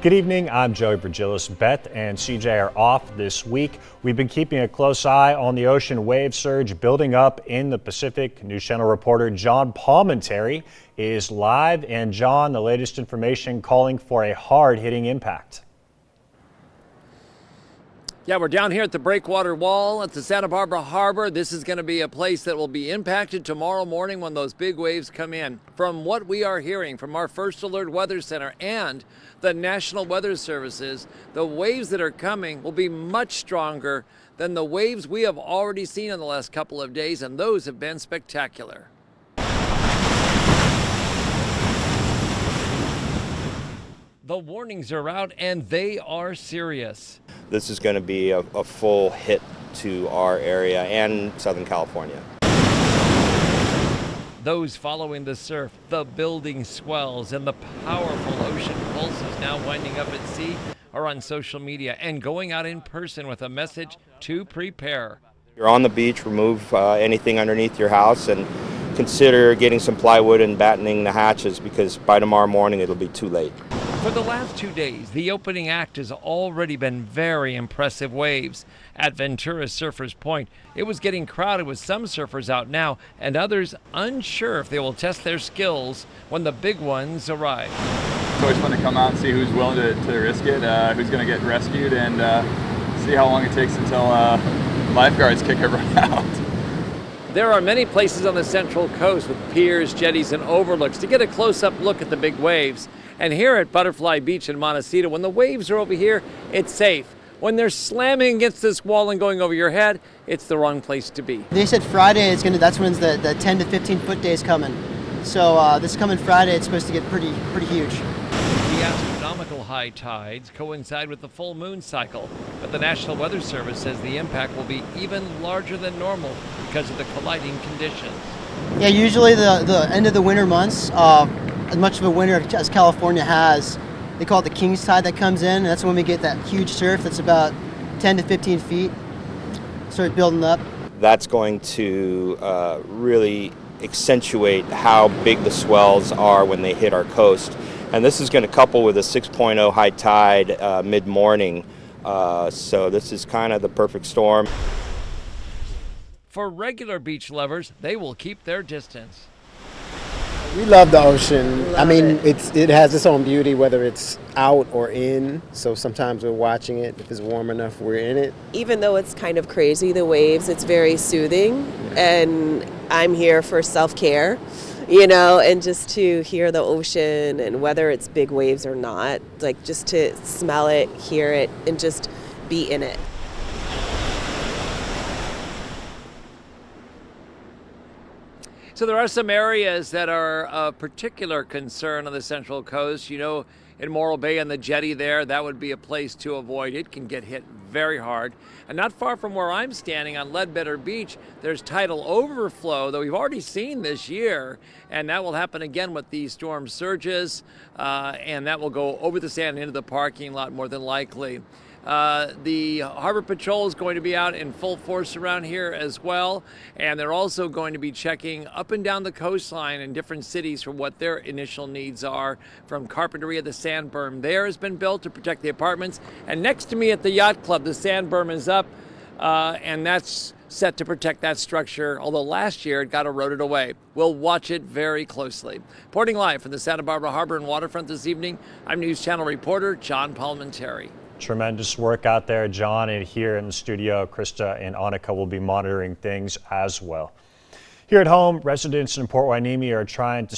Good evening, I'm Joey Virgilis. Beth and CJ are off this week. We've been keeping a close eye on the ocean wave surge building up in the Pacific. News Channel reporter John Palmentary is live. And John, the latest information calling for a hard-hitting impact. Yeah, we're down here at the breakwater wall at the Santa Barbara Harbor. This is going to be a place that will be impacted tomorrow morning when those big waves come in. From what we are hearing from our First Alert Weather Center and the National Weather Services, the waves that are coming will be much stronger than the waves we have already seen in the last couple of days, and those have been spectacular. The warnings are out, and they are serious. This is going to be a full hit to our area and Southern California. Those following the surf, the building swells, and the powerful ocean pulses now winding up at sea are on social media and going out in person with a message to prepare. You're on the beach, remove anything underneath your house and consider getting some plywood and battening the hatches, because by tomorrow morning it'll be too late. For the last 2 days, the opening act has already been very impressive waves. At Ventura Surfers Point, it was getting crowded with some surfers out now and others unsure if they will test their skills when the big ones arrive. It's always fun to come out and see who's willing to risk it, who's going to get rescued, and see how long it takes until lifeguards kick everyone out. There are many places on the Central Coast with piers, jetties, and overlooks to get a close-up look at the big waves. And here at Butterfly Beach in Montecito, when the waves are over here, it's safe. When they're slamming against this wall and going over your head, it's the wrong place to be. They said Friday that's when the 10 to 15 foot day is coming. So this coming Friday, it's supposed to get pretty huge. The astronomical high tides coincide with the full moon cycle, but the National Weather Service says the impact will be even larger than normal because of the colliding conditions. Yeah, usually the end of the winter months, as much of a winter as California has, they call it the King's Tide that comes in. That's when we get that huge surf that's about 10 to 15 feet, start building up. That's going to really accentuate how big the swells are when they hit our coast. And this is going to couple with a 6.0 high tide mid-morning. So this is kind of the perfect storm. For regular beach lovers, they will keep their distance. We love the ocean. I mean, it has its own beauty, whether it's out or in. So sometimes we're watching it. If it's warm enough, we're in it. Even though it's kind of crazy, the waves, it's very soothing. And I'm here for self-care, and just to hear the ocean, and whether it's big waves or not, like just to smell it, hear it, and just be in it. So there are some areas that are of particular concern on the Central Coast. In Morro Bay and the jetty there, that would be a place to avoid. It can get hit very hard. And not far from where I'm standing on Ledbetter Beach, there's tidal overflow that we've already seen this year. And that will happen again with these storm surges. And that will go over the sand into the parking lot more than likely. The Harbor Patrol is going to be out in full force around here as well, and they're also going to be checking up and down the coastline in different cities for what their initial needs are. From Carpinteria, the sand berm there has been built to protect the apartments, and next to me at the yacht club, the sand berm is up, and that's set to protect that structure, although last year it got eroded away. We'll watch it very closely. Reporting live from the Santa Barbara Harbor and Waterfront this evening, I'm News Channel reporter John Palmentary. Tremendous work out there, John, and here in the studio, Krista and Annika will be monitoring things as well. Here at home, residents in Port Hueneme are trying to